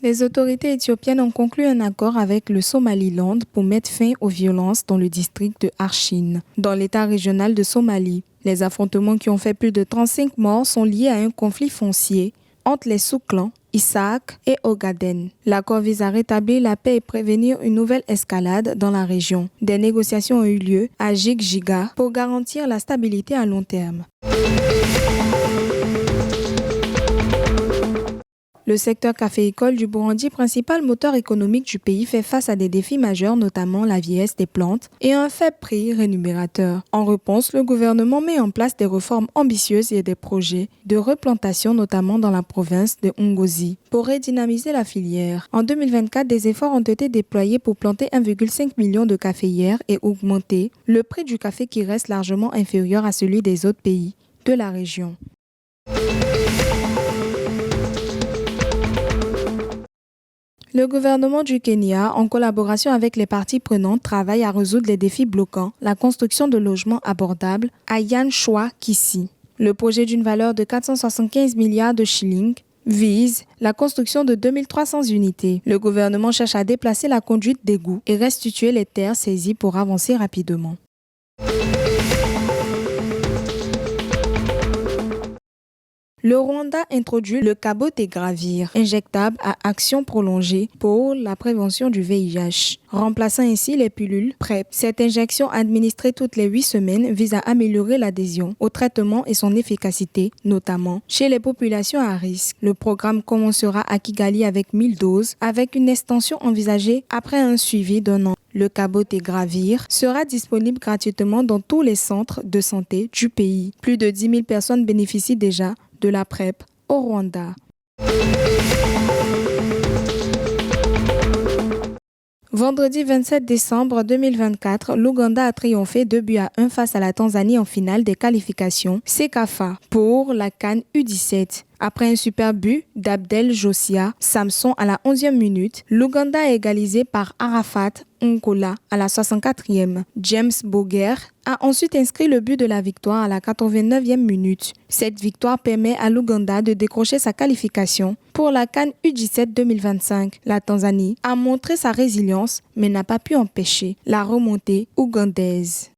Les autorités éthiopiennes ont conclu un accord avec le Somaliland pour mettre fin aux violences dans le district de Archin, dans l'état régional de Somalie. Les affrontements qui ont fait plus de 35 morts sont liés à un conflit foncier entre les sous-clans Isaac et Ogaden. L'accord vise à rétablir la paix et prévenir une nouvelle escalade dans la région. Des négociations ont eu lieu à Jigjiga pour garantir la stabilité à long terme. Le secteur caféicole du Burundi, principal moteur économique du pays, fait face à des défis majeurs, notamment la vieillesse des plantes et un faible prix rémunérateur. En réponse, le gouvernement met en place des réformes ambitieuses et des projets de replantation, notamment dans la province de Ngozi, pour redynamiser la filière. En 2024, des efforts ont été déployés pour planter 1,5 million de caféières et augmenter le prix du café qui reste largement inférieur à celui des autres pays de la région. Le gouvernement du Kenya, en collaboration avec les parties prenantes, travaille à résoudre les défis bloquant la construction de logements abordables à Yanchwa-Kisii. Le projet d'une valeur de 475 milliards de shillings vise la construction de 2300 unités. Le gouvernement cherche à déplacer la conduite d'égout et restituer les terres saisies pour avancer rapidement. Le Rwanda introduit le cabotegravir, injectable à action prolongée pour la prévention du VIH, remplaçant ainsi les pilules PrEP. Cette injection administrée toutes les 8 semaines vise à améliorer l'adhésion au traitement et son efficacité, notamment chez les populations à risque. Le programme commencera à Kigali avec 1000 doses, avec une extension envisagée après un suivi d'1 an. Le cabotegravir sera disponible gratuitement dans tous les centres de santé du pays. Plus de 10 000 personnes bénéficient déjà de la PrEP au Rwanda. Vendredi 27 décembre 2024, l'Ouganda a triomphé 2-1 face à la Tanzanie en finale des qualifications CECAFA pour la CAN U17. Après un super but d'Abdel Josia Samson à la 11e minute, l'Ouganda a égalisé par Arafat Nkola à la 64e. James Boger a ensuite inscrit le but de la victoire à la 89e minute. Cette victoire permet à l'Ouganda de décrocher sa qualification pour la CAN U17 2025. La Tanzanie a montré sa résilience mais n'a pas pu empêcher la remontée ougandaise.